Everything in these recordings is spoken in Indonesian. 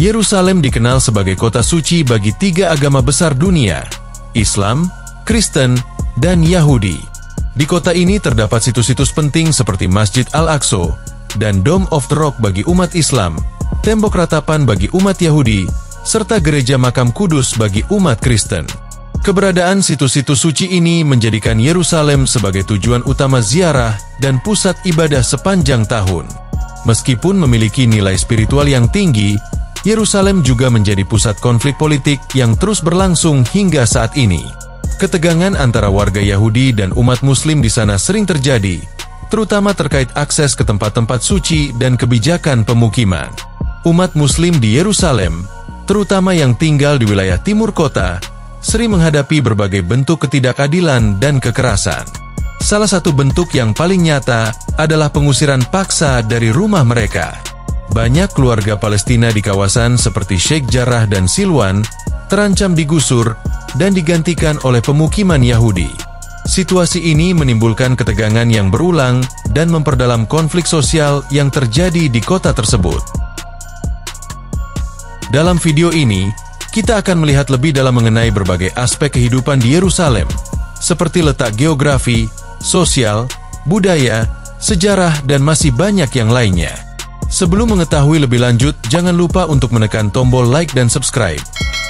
Yerusalem dikenal sebagai kota suci bagi tiga agama besar dunia, Islam, Kristen, dan Yahudi. Di kota ini terdapat situs-situs penting seperti Masjid Al-Aqsa dan Dome of the Rock bagi umat Islam, tembok ratapan bagi umat Yahudi, serta gereja makam kudus bagi umat Kristen. Keberadaan situs-situs suci ini menjadikan Yerusalem sebagai tujuan utama ziarah dan pusat ibadah sepanjang tahun. Meskipun memiliki nilai spiritual yang tinggi, Yerusalem juga menjadi pusat konflik politik yang terus berlangsung hingga saat ini. Ketegangan antara warga Yahudi dan umat Muslim di sana sering terjadi, terutama terkait akses ke tempat-tempat suci dan kebijakan pemukiman. Umat Muslim di Yerusalem, terutama yang tinggal di wilayah timur kota, sering menghadapi berbagai bentuk ketidakadilan dan kekerasan. Salah satu bentuk yang paling nyata adalah pengusiran paksa dari rumah mereka. Banyak keluarga Palestina di kawasan seperti Sheikh Jarrah dan Silwan terancam digusur dan digantikan oleh pemukiman Yahudi. Situasi ini menimbulkan ketegangan yang berulang dan memperdalam konflik sosial yang terjadi di kota tersebut. Dalam video ini, kita akan melihat lebih dalam mengenai berbagai aspek kehidupan di Yerusalem, seperti letak geografi, sosial, budaya, sejarah, dan masih banyak yang lainnya. Sebelum mengetahui lebih lanjut, jangan lupa untuk menekan tombol like dan subscribe,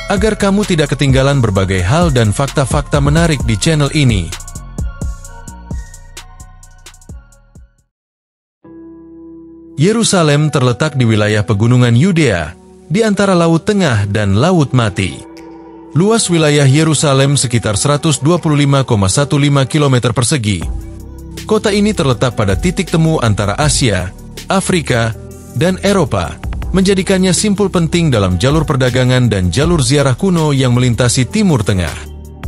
agar kamu tidak ketinggalan berbagai hal dan fakta-fakta menarik di channel ini. Yerusalem terletak di wilayah pegunungan Yudea, di antara Laut Tengah dan Laut Mati. Luas wilayah Yerusalem sekitar 125,15 km persegi. Kota ini terletak pada titik temu antara Asia, Afrika, dan Eropa, menjadikannya simpul penting dalam jalur perdagangan dan jalur ziarah kuno yang melintasi Timur Tengah.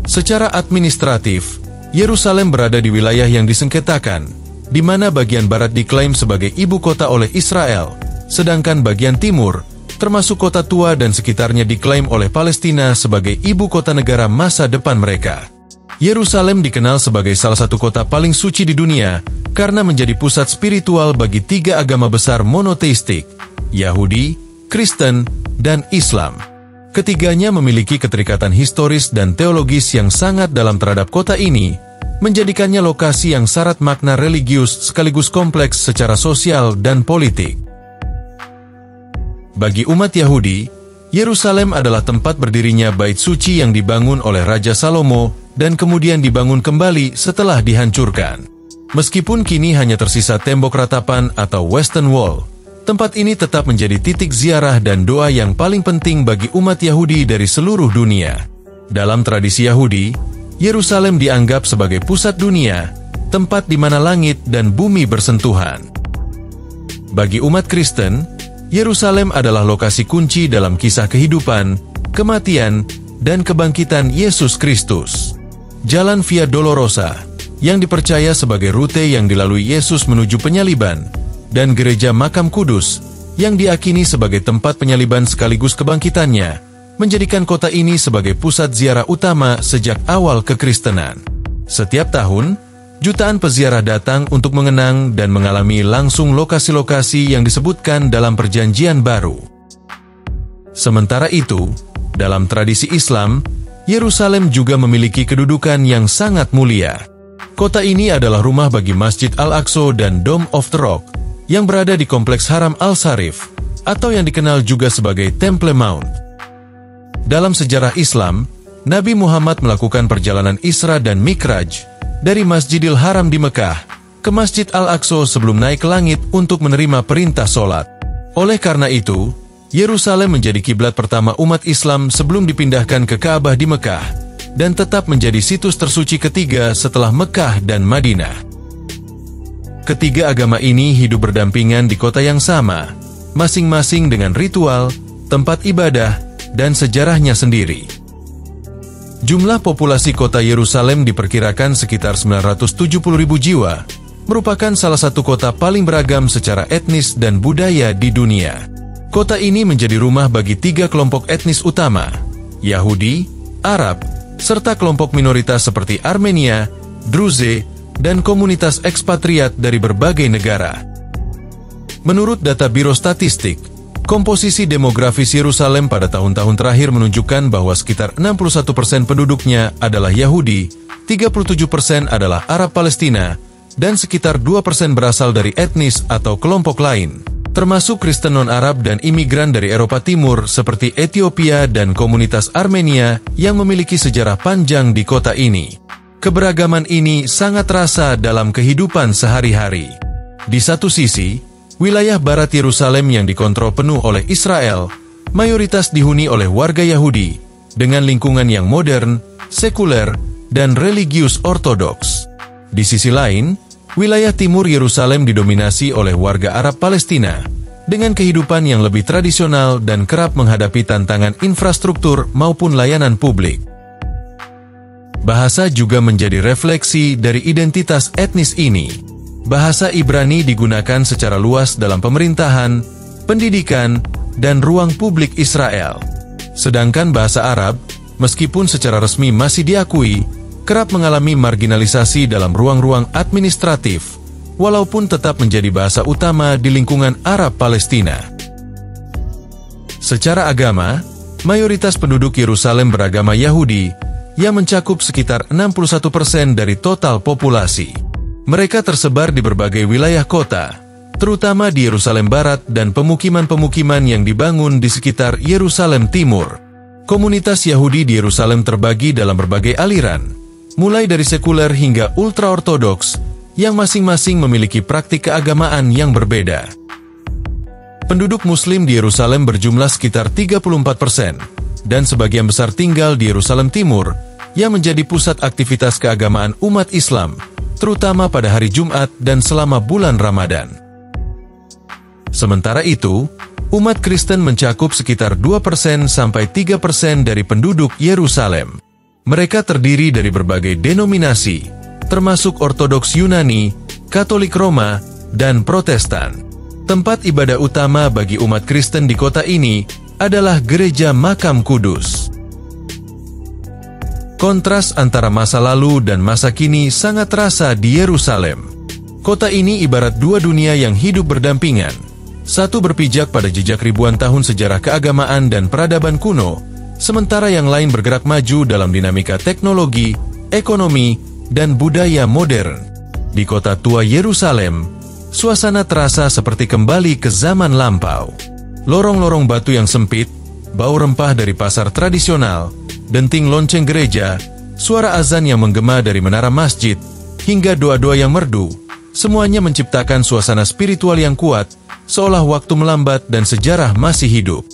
Secara administratif, Yerusalem berada di wilayah yang disengketakan, di mana bagian barat diklaim sebagai ibu kota oleh Israel, sedangkan bagian timur, termasuk kota tua dan sekitarnya, diklaim oleh Palestina sebagai ibu kota negara masa depan mereka. Yerusalem dikenal sebagai salah satu kota paling suci di dunia karena menjadi pusat spiritual bagi tiga agama besar monoteistik, Yahudi, Kristen, dan Islam. Ketiganya memiliki keterikatan historis dan teologis yang sangat dalam terhadap kota ini, menjadikannya lokasi yang syarat makna religius sekaligus kompleks secara sosial dan politik. Bagi umat Yahudi, Yerusalem adalah tempat berdirinya Bait Suci yang dibangun oleh Raja Salomo dan kemudian dibangun kembali setelah dihancurkan. Meskipun kini hanya tersisa tembok ratapan atau Western Wall, tempat ini tetap menjadi titik ziarah dan doa yang paling penting bagi umat Yahudi dari seluruh dunia. Dalam tradisi Yahudi, Yerusalem dianggap sebagai pusat dunia, tempat di mana langit dan bumi bersentuhan. Bagi umat Kristen, Yerusalem adalah lokasi kunci dalam kisah kehidupan, kematian, dan kebangkitan Yesus Kristus. Jalan Via Dolorosa, yang dipercaya sebagai rute yang dilalui Yesus menuju penyaliban, dan gereja makam kudus, yang diakini sebagai tempat penyaliban sekaligus kebangkitannya, menjadikan kota ini sebagai pusat ziarah utama sejak awal kekristenan. Setiap tahun, jutaan peziarah datang untuk mengenang dan mengalami langsung lokasi-lokasi yang disebutkan dalam Perjanjian Baru. Sementara itu, dalam tradisi Islam, Yerusalem juga memiliki kedudukan yang sangat mulia. Kota ini adalah rumah bagi Masjid Al-Aqsa dan Dome of the Rock, yang berada di Kompleks Haram Al-Sharif, atau yang dikenal juga sebagai Temple Mount. Dalam sejarah Islam, Nabi Muhammad melakukan perjalanan Isra dan Mikraj dari Masjidil Haram di Mekah ke Masjid Al-Aqsa sebelum naik ke langit untuk menerima perintah sholat. Oleh karena itu, Yerusalem menjadi kiblat pertama umat Islam sebelum dipindahkan ke Ka'bah di Mekah, dan tetap menjadi situs tersuci ketiga setelah Mekah dan Madinah. Ketiga agama ini hidup berdampingan di kota yang sama, masing-masing dengan ritual, tempat ibadah, dan sejarahnya sendiri. Jumlah populasi kota Yerusalem diperkirakan sekitar 970.000 jiwa, merupakan salah satu kota paling beragam secara etnis dan budaya di dunia. Kota ini menjadi rumah bagi tiga kelompok etnis utama, Yahudi, Arab, serta kelompok minoritas seperti Armenia, Druze, dan komunitas ekspatriat dari berbagai negara. Menurut data Biro Statistik, Komposisi demografis Yerusalem pada tahun-tahun terakhir menunjukkan bahwa sekitar 61% penduduknya adalah Yahudi, 37% adalah Arab Palestina, dan sekitar 2% berasal dari etnis atau kelompok lain, termasuk Kristen non-Arab dan imigran dari Eropa Timur seperti Ethiopia dan komunitas Armenia yang memiliki sejarah panjang di kota ini. Keberagaman ini sangat terasa dalam kehidupan sehari-hari. Di satu sisi, wilayah barat Yerusalem yang dikontrol penuh oleh Israel, mayoritas dihuni oleh warga Yahudi, dengan lingkungan yang modern, sekuler, dan religius ortodoks. Di sisi lain, wilayah timur Yerusalem didominasi oleh warga Arab Palestina, dengan kehidupan yang lebih tradisional dan kerap menghadapi tantangan infrastruktur maupun layanan publik. Bahasa juga menjadi refleksi dari identitas etnis ini. Bahasa Ibrani digunakan secara luas dalam pemerintahan, pendidikan, dan ruang publik Israel. Sedangkan bahasa Arab, meskipun secara resmi masih diakui, kerap mengalami marginalisasi dalam ruang-ruang administratif, walaupun tetap menjadi bahasa utama di lingkungan Arab Palestina. Secara agama, mayoritas penduduk Yerusalem beragama Yahudi, yang mencakup sekitar 61% dari total populasi. Mereka tersebar di berbagai wilayah kota, terutama di Yerusalem Barat dan pemukiman-pemukiman yang dibangun di sekitar Yerusalem Timur. Komunitas Yahudi di Yerusalem terbagi dalam berbagai aliran, mulai dari sekuler hingga ultra-ortodoks, yang masing-masing memiliki praktik keagamaan yang berbeda. Penduduk Muslim di Yerusalem berjumlah sekitar 34%, dan sebagian besar tinggal di Yerusalem Timur, yang menjadi pusat aktivitas keagamaan umat Islam, terutama pada hari Jumat dan selama bulan Ramadan. Sementara itu, umat Kristen mencakup sekitar 2% sampai 3% dari penduduk Yerusalem. Mereka terdiri dari berbagai denominasi, termasuk Ortodoks Yunani, Katolik Roma, dan Protestan. Tempat ibadah utama bagi umat Kristen di kota ini adalah Gereja Makam Kudus. Kontras antara masa lalu dan masa kini sangat terasa di Yerusalem. Kota ini ibarat dua dunia yang hidup berdampingan. Satu berpijak pada jejak ribuan tahun sejarah keagamaan dan peradaban kuno, sementara yang lain bergerak maju dalam dinamika teknologi, ekonomi, dan budaya modern. Di kota tua Yerusalem, suasana terasa seperti kembali ke zaman lampau. Lorong-lorong batu yang sempit, bau rempah dari pasar tradisional, denting lonceng gereja, suara azan yang menggema dari menara masjid, hingga doa-doa yang merdu, semuanya menciptakan suasana spiritual yang kuat, seolah waktu melambat dan sejarah masih hidup.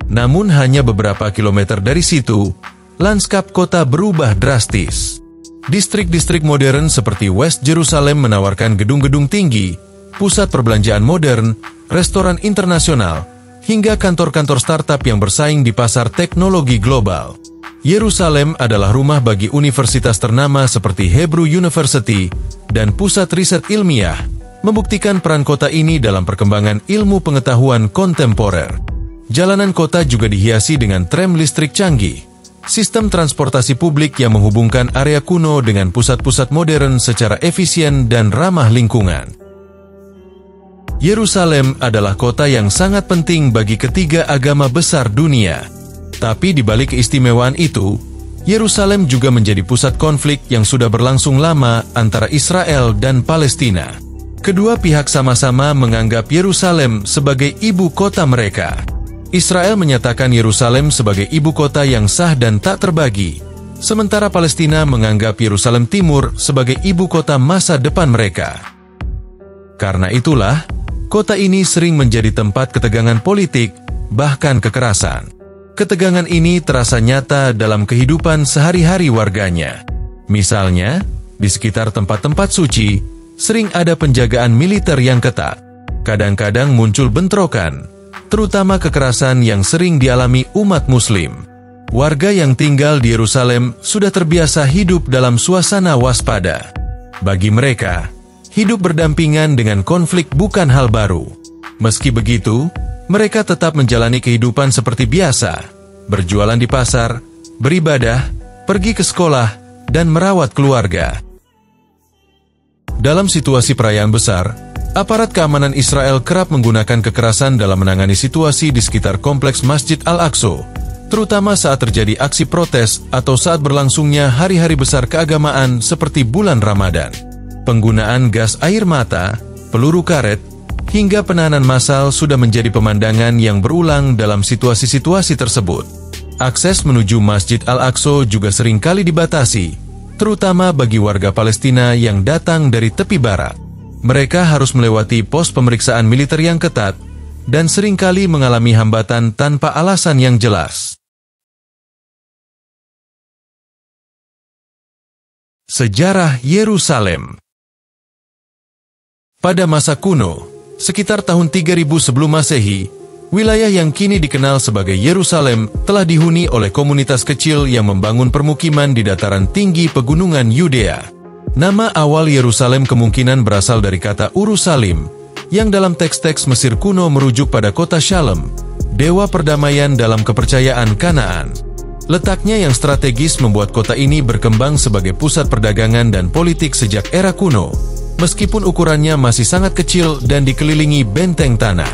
Namun hanya beberapa kilometer dari situ, lanskap kota berubah drastis. Distrik-distrik modern seperti West Jerusalem menawarkan gedung-gedung tinggi, pusat perbelanjaan modern, restoran internasional, hingga kantor-kantor startup yang bersaing di pasar teknologi global. Yerusalem adalah rumah bagi universitas ternama seperti Hebrew University dan pusat riset ilmiah, membuktikan peran kota ini dalam perkembangan ilmu pengetahuan kontemporer. Jalanan kota juga dihiasi dengan tram listrik canggih, sistem transportasi publik yang menghubungkan area kuno dengan pusat-pusat modern secara efisien dan ramah lingkungan. Yerusalem adalah kota yang sangat penting bagi ketiga agama besar dunia. Tapi di balik keistimewaan itu, Yerusalem juga menjadi pusat konflik yang sudah berlangsung lama antara Israel dan Palestina. Kedua pihak sama-sama menganggap Yerusalem sebagai ibu kota mereka. Israel menyatakan Yerusalem sebagai ibu kota yang sah dan tak terbagi, sementara Palestina menganggap Yerusalem Timur sebagai ibu kota masa depan mereka. Karena itulah, kota ini sering menjadi tempat ketegangan politik, bahkan kekerasan. Ketegangan ini terasa nyata dalam kehidupan sehari-hari warganya. Misalnya, di sekitar tempat-tempat suci, sering ada penjagaan militer yang ketat. Kadang-kadang muncul bentrokan, terutama kekerasan yang sering dialami umat Muslim. Warga yang tinggal di Yerusalem sudah terbiasa hidup dalam suasana waspada. Bagi mereka, hidup berdampingan dengan konflik bukan hal baru. Meski begitu, mereka tetap menjalani kehidupan seperti biasa, berjualan di pasar, beribadah, pergi ke sekolah, dan merawat keluarga. Dalam situasi perayaan besar, Aparat keamanan Israel kerap menggunakan kekerasan dalam menangani situasi di sekitar kompleks Masjid Al-Aqsa, terutama saat terjadi aksi protes atau saat berlangsungnya hari-hari besar keagamaan seperti bulan Ramadan. Penggunaan gas air mata, peluru karet, hingga penahanan massal sudah menjadi pemandangan yang berulang dalam situasi-situasi tersebut. Akses menuju Masjid Al-Aqsa juga seringkali dibatasi, terutama bagi warga Palestina yang datang dari tepi barat. Mereka harus melewati pos pemeriksaan militer yang ketat dan seringkali mengalami hambatan tanpa alasan yang jelas. Sejarah Yerusalem. Pada masa kuno, sekitar tahun 3000 sebelum Masehi, wilayah yang kini dikenal sebagai Yerusalem telah dihuni oleh komunitas kecil yang membangun permukiman di dataran tinggi pegunungan Yudea. Nama awal Yerusalem kemungkinan berasal dari kata Urusalim, yang dalam teks-teks Mesir kuno merujuk pada kota Shalem, dewa perdamaian dalam kepercayaan Kanaan. Letaknya yang strategis membuat kota ini berkembang sebagai pusat perdagangan dan politik sejak era kuno, meskipun ukurannya masih sangat kecil dan dikelilingi benteng tanah.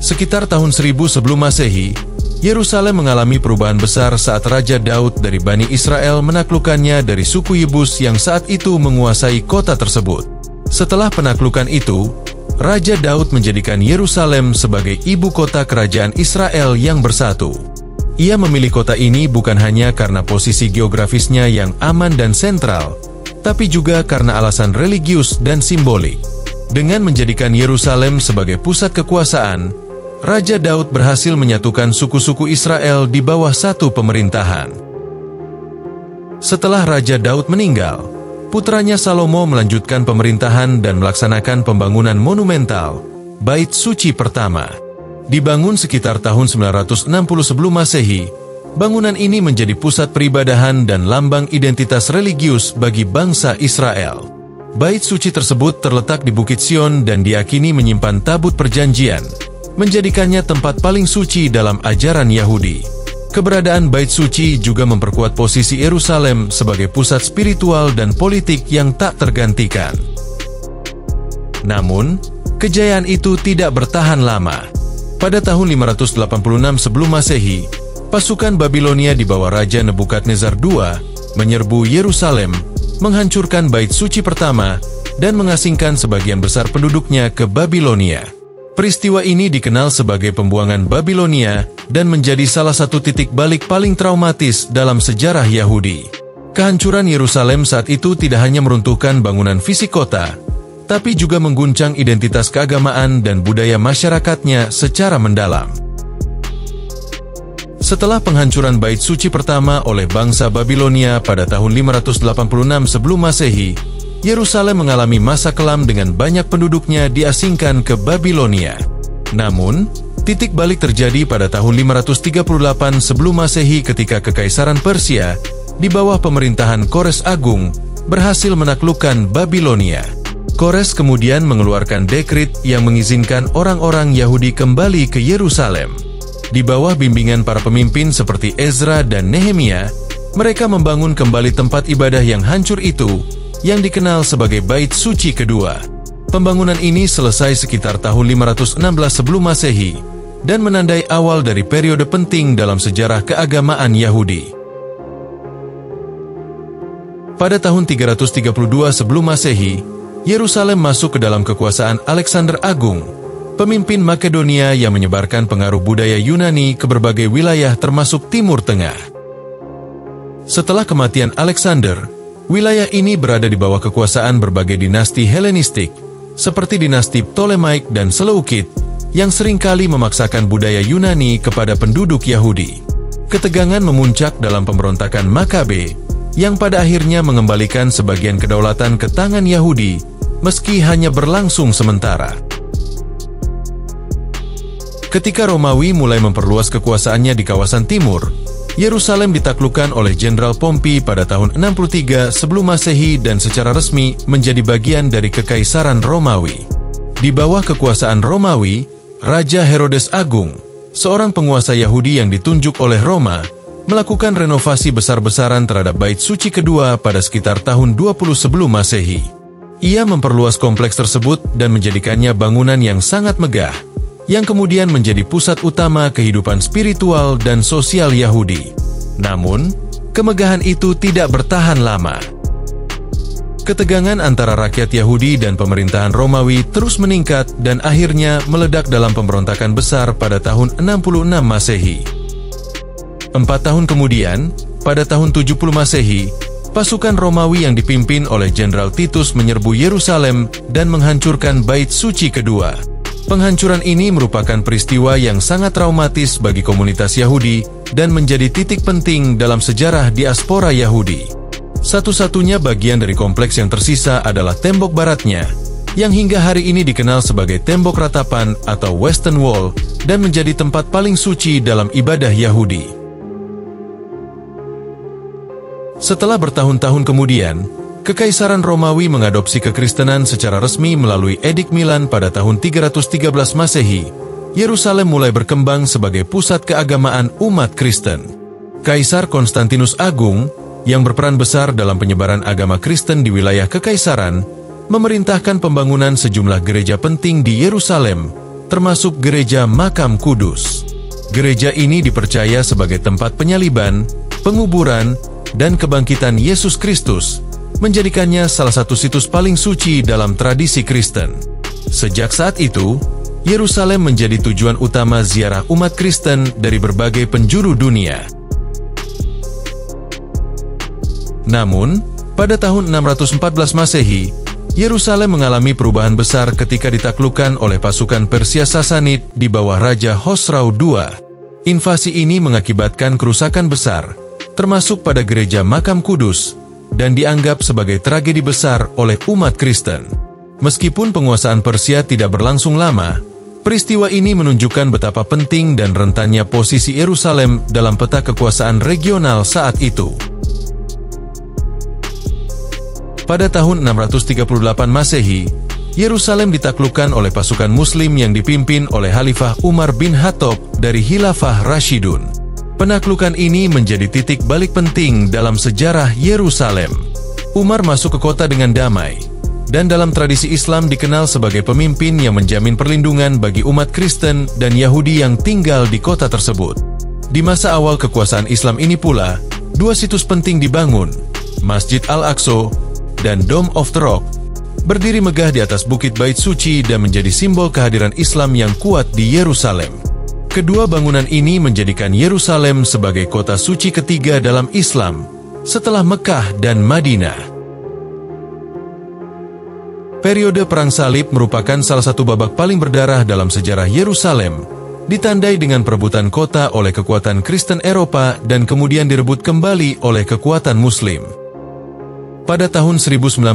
Sekitar tahun 1000 sebelum Masehi, Yerusalem mengalami perubahan besar saat Raja Daud dari Bani Israel menaklukkannya dari suku Yebus yang saat itu menguasai kota tersebut. Setelah penaklukan itu, Raja Daud menjadikan Yerusalem sebagai ibu kota kerajaan Israel yang bersatu. Ia memilih kota ini bukan hanya karena posisi geografisnya yang aman dan sentral, tapi juga karena alasan religius dan simbolik. Dengan menjadikan Yerusalem sebagai pusat kekuasaan, Raja Daud berhasil menyatukan suku-suku Israel di bawah satu pemerintahan. Setelah Raja Daud meninggal, putranya Salomo melanjutkan pemerintahan dan melaksanakan pembangunan monumental, Bait Suci pertama. Dibangun sekitar tahun 960 sebelum Masehi, bangunan ini menjadi pusat peribadahan dan lambang identitas religius bagi bangsa Israel. Bait Suci tersebut terletak di Bukit Sion dan diyakini menyimpan tabut perjanjian, menjadikannya tempat paling suci dalam ajaran Yahudi. Keberadaan Bait Suci juga memperkuat posisi Yerusalem sebagai pusat spiritual dan politik yang tak tergantikan. Namun, kejayaan itu tidak bertahan lama. Pada tahun 586 sebelum Masehi, pasukan Babilonia di bawah Raja Nebukadnezar II menyerbu Yerusalem, menghancurkan Bait Suci pertama, dan mengasingkan sebagian besar penduduknya ke Babilonia. Peristiwa ini dikenal sebagai pembuangan Babilonia dan menjadi salah satu titik balik paling traumatis dalam sejarah Yahudi. Kehancuran Yerusalem saat itu tidak hanya meruntuhkan bangunan fisik kota, tapi juga mengguncang identitas keagamaan dan budaya masyarakatnya secara mendalam. Setelah penghancuran Bait Suci pertama oleh bangsa Babilonia pada tahun 586 sebelum Masehi, Yerusalem mengalami masa kelam dengan banyak penduduknya diasingkan ke Babilonia. Namun, titik balik terjadi pada tahun 538 sebelum Masehi ketika Kekaisaran Persia di bawah pemerintahan Kores Agung berhasil menaklukkan Babilonia. Kores kemudian mengeluarkan dekrit yang mengizinkan orang-orang Yahudi kembali ke Yerusalem. Di bawah bimbingan para pemimpin seperti Ezra dan Nehemia, mereka membangun kembali tempat ibadah yang hancur itu, yang dikenal sebagai Bait Suci kedua. Pembangunan ini selesai sekitar tahun 516 sebelum Masehi dan menandai awal dari periode penting dalam sejarah keagamaan Yahudi. Pada tahun 332 sebelum Masehi, Yerusalem masuk ke dalam kekuasaan Alexander Agung, pemimpin Makedonia yang menyebarkan pengaruh budaya Yunani ke berbagai wilayah termasuk Timur Tengah. Setelah kematian Alexander, wilayah ini berada di bawah kekuasaan berbagai dinasti Helenistik, seperti dinasti Ptolemaik dan Seleukid, yang seringkali memaksakan budaya Yunani kepada penduduk Yahudi. Ketegangan memuncak dalam pemberontakan Makabe, yang pada akhirnya mengembalikan sebagian kedaulatan ke tangan Yahudi, meski hanya berlangsung sementara. Ketika Romawi mulai memperluas kekuasaannya di kawasan timur, Yerusalem ditaklukkan oleh Jenderal Pompei pada tahun 63 sebelum Masehi dan secara resmi menjadi bagian dari Kekaisaran Romawi. Di bawah kekuasaan Romawi, Raja Herodes Agung, seorang penguasa Yahudi yang ditunjuk oleh Roma, melakukan renovasi besar-besaran terhadap Bait Suci kedua pada sekitar tahun 20 sebelum Masehi. Ia memperluas kompleks tersebut dan menjadikannya bangunan yang sangat megah, yang kemudian menjadi pusat utama kehidupan spiritual dan sosial Yahudi. Namun, kemegahan itu tidak bertahan lama. Ketegangan antara rakyat Yahudi dan pemerintahan Romawi terus meningkat dan akhirnya meledak dalam pemberontakan besar pada tahun 66 Masehi. 4 tahun kemudian, pada tahun 70 Masehi, pasukan Romawi yang dipimpin oleh Jenderal Titus menyerbu Yerusalem dan menghancurkan Bait Suci kedua. Penghancuran ini merupakan peristiwa yang sangat traumatis bagi komunitas Yahudi dan menjadi titik penting dalam sejarah diaspora Yahudi. Satu-satunya bagian dari kompleks yang tersisa adalah tembok baratnya, yang hingga hari ini dikenal sebagai tembok ratapan atau Western Wall dan menjadi tempat paling suci dalam ibadah Yahudi. Setelah bertahun-tahun kemudian, Kekaisaran Romawi mengadopsi kekristenan secara resmi melalui Edik Milan pada tahun 313 Masehi. Yerusalem mulai berkembang sebagai pusat keagamaan umat Kristen. Kaisar Konstantinus Agung, yang berperan besar dalam penyebaran agama Kristen di wilayah Kekaisaran, memerintahkan pembangunan sejumlah gereja penting di Yerusalem, termasuk Gereja Makam Kudus. Gereja ini dipercaya sebagai tempat penyaliban, penguburan, dan kebangkitan Yesus Kristus, menjadikannya salah satu situs paling suci dalam tradisi Kristen. Sejak saat itu, Yerusalem menjadi tujuan utama ziarah umat Kristen dari berbagai penjuru dunia. Namun, pada tahun 614 Masehi, Yerusalem mengalami perubahan besar ketika ditaklukkan oleh pasukan Persia Sasanid di bawah Raja Khosrau II. Invasi ini mengakibatkan kerusakan besar, termasuk pada gereja Makam Kudus, dan dianggap sebagai tragedi besar oleh umat Kristen. Meskipun penguasaan Persia tidak berlangsung lama, peristiwa ini menunjukkan betapa penting dan rentannya posisi Yerusalem dalam peta kekuasaan regional saat itu. Pada tahun 638 Masehi, Yerusalem ditaklukkan oleh pasukan Muslim yang dipimpin oleh Khalifah Umar bin Khattab dari Khilafah Rashidun. Penaklukan ini menjadi titik balik penting dalam sejarah Yerusalem. Umar masuk ke kota dengan damai, dan dalam tradisi Islam dikenal sebagai pemimpin yang menjamin perlindungan bagi umat Kristen dan Yahudi yang tinggal di kota tersebut. Di masa awal kekuasaan Islam ini pula, dua situs penting dibangun, Masjid Al-Aqsa dan Dome of the Rock, berdiri megah di atas Bukit Bait Suci dan menjadi simbol kehadiran Islam yang kuat di Yerusalem. Kedua bangunan ini menjadikan Yerusalem sebagai kota suci ketiga dalam Islam, setelah Mekah dan Madinah. Periode Perang Salib merupakan salah satu babak paling berdarah dalam sejarah Yerusalem, ditandai dengan perebutan kota oleh kekuatan Kristen Eropa dan kemudian direbut kembali oleh kekuatan Muslim. Pada tahun 1099,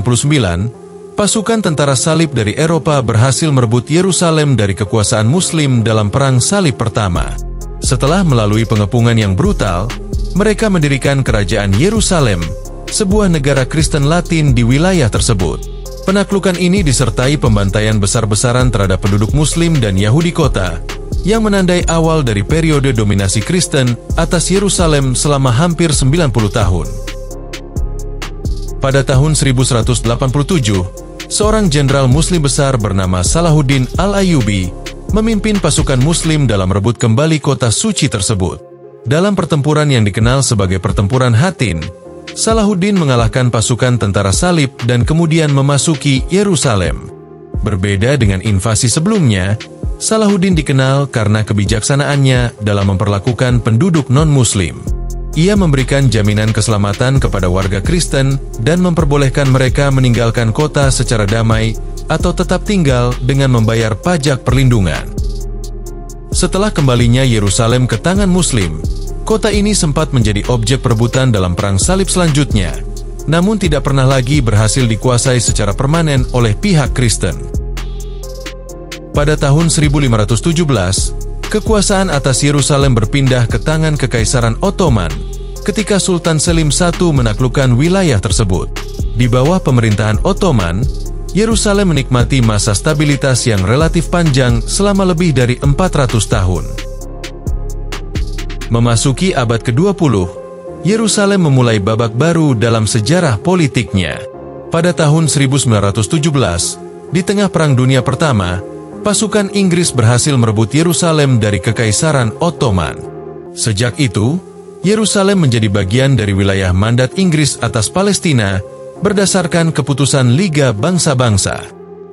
pasukan tentara salib dari Eropa berhasil merebut Yerusalem dari kekuasaan Muslim dalam Perang Salib pertama. Setelah melalui pengepungan yang brutal, mereka mendirikan kerajaan Yerusalem, sebuah negara Kristen Latin di wilayah tersebut. Penaklukan ini disertai pembantaian besar-besaran terhadap penduduk Muslim dan Yahudi kota, yang menandai awal dari periode dominasi Kristen atas Yerusalem selama hampir 90 tahun. Pada tahun 1187, seorang jenderal Muslim besar bernama Salahuddin Al-Ayyubi memimpin pasukan Muslim dalam merebut kembali kota suci tersebut. Dalam pertempuran yang dikenal sebagai Pertempuran Hattin, Salahuddin mengalahkan pasukan tentara salib dan kemudian memasuki Yerusalem. Berbeda dengan invasi sebelumnya, Salahuddin dikenal karena kebijaksanaannya dalam memperlakukan penduduk non-Muslim. Ia memberikan jaminan keselamatan kepada warga Kristen dan memperbolehkan mereka meninggalkan kota secara damai atau tetap tinggal dengan membayar pajak perlindungan. Setelah kembalinya Yerusalem ke tangan Muslim, kota ini sempat menjadi objek perebutan dalam Perang Salib selanjutnya, namun tidak pernah lagi berhasil dikuasai secara permanen oleh pihak Kristen. Pada tahun 1517, kekuasaan atas Yerusalem berpindah ke tangan Kekaisaran Ottoman ketika Sultan Selim I menaklukkan wilayah tersebut. Di bawah pemerintahan Ottoman, Yerusalem menikmati masa stabilitas yang relatif panjang selama lebih dari 400 tahun. Memasuki abad ke-20, Yerusalem memulai babak baru dalam sejarah politiknya. Pada tahun 1917, di tengah Perang Dunia Pertama, pasukan Inggris berhasil merebut Yerusalem dari Kekaisaran Ottoman. Sejak itu, Yerusalem menjadi bagian dari wilayah mandat Inggris atas Palestina berdasarkan keputusan Liga Bangsa-Bangsa.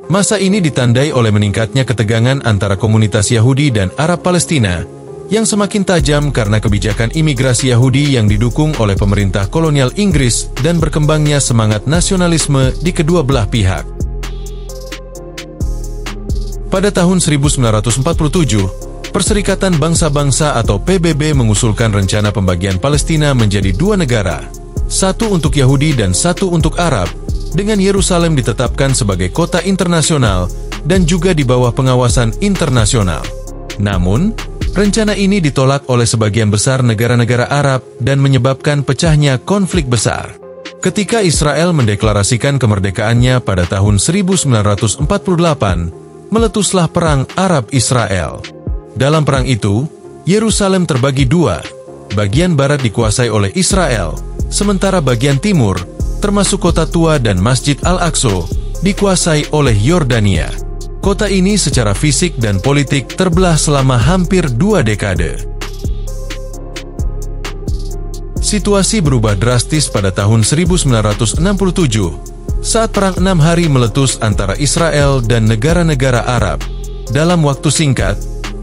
Masa ini ditandai oleh meningkatnya ketegangan antara komunitas Yahudi dan Arab Palestina yang semakin tajam karena kebijakan imigrasi Yahudi yang didukung oleh pemerintah kolonial Inggris dan berkembangnya semangat nasionalisme di kedua belah pihak. Pada tahun 1947, Perserikatan Bangsa-Bangsa atau PBB mengusulkan rencana pembagian Palestina menjadi dua negara, satu untuk Yahudi dan satu untuk Arab, dengan Yerusalem ditetapkan sebagai kota internasional dan juga di bawah pengawasan internasional. Namun, rencana ini ditolak oleh sebagian besar negara-negara Arab dan menyebabkan pecahnya konflik besar. Ketika Israel mendeklarasikan kemerdekaannya pada tahun 1948, meletuslah Perang Arab-Israel. Dalam perang itu, Yerusalem terbagi dua. Bagian barat dikuasai oleh Israel, sementara bagian timur, termasuk kota tua dan Masjid Al-Aqsa, dikuasai oleh Yordania. Kota ini secara fisik dan politik terbelah selama hampir 2 dekade. Situasi berubah drastis pada tahun 1967, saat Perang 6 Hari meletus antara Israel dan negara-negara Arab. Dalam waktu singkat,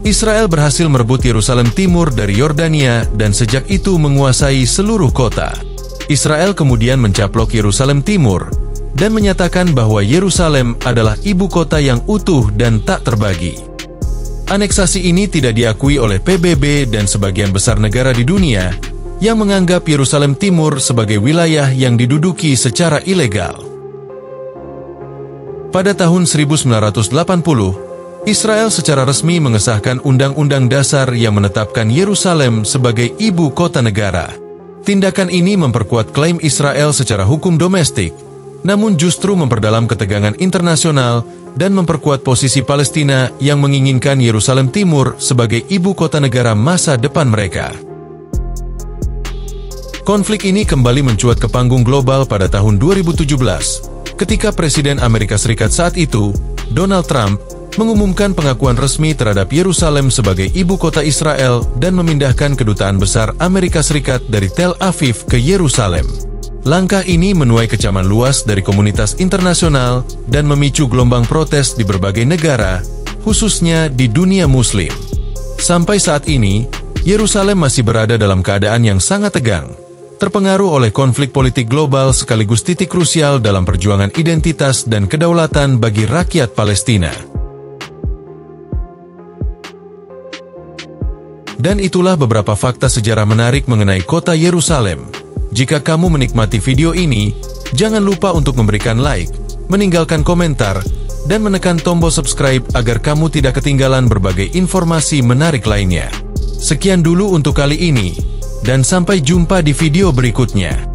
Israel berhasil merebut Yerusalem Timur dari Yordania dan sejak itu menguasai seluruh kota. Israel kemudian mencaplok Yerusalem Timur dan menyatakan bahwa Yerusalem adalah ibu kota yang utuh dan tak terbagi. Aneksasi ini tidak diakui oleh PBB dan sebagian besar negara di dunia yang menganggap Yerusalem Timur sebagai wilayah yang diduduki secara ilegal. Pada tahun 1980, Israel secara resmi mengesahkan Undang-Undang Dasar yang menetapkan Yerusalem sebagai ibu kota negara. Tindakan ini memperkuat klaim Israel secara hukum domestik, namun justru memperdalam ketegangan internasional dan memperkuat posisi Palestina yang menginginkan Yerusalem Timur sebagai ibu kota negara masa depan mereka. Konflik ini kembali mencuat ke panggung global pada tahun 2017. Ketika Presiden Amerika Serikat saat itu, Donald Trump, mengumumkan pengakuan resmi terhadap Yerusalem sebagai ibu kota Israel dan memindahkan kedutaan besar Amerika Serikat dari Tel Aviv ke Yerusalem. Langkah ini menuai kecaman luas dari komunitas internasional dan memicu gelombang protes di berbagai negara, khususnya di dunia Muslim. Sampai saat ini, Yerusalem masih berada dalam keadaan yang sangat tegang, terpengaruh oleh konflik politik global sekaligus titik krusial dalam perjuangan identitas dan kedaulatan bagi rakyat Palestina. Dan itulah beberapa fakta sejarah menarik mengenai kota Yerusalem. Jika kamu menikmati video ini, jangan lupa untuk memberikan like, meninggalkan komentar, dan menekan tombol subscribe agar kamu tidak ketinggalan berbagai informasi menarik lainnya. Sekian dulu untuk kali ini. Dan sampai jumpa di video berikutnya.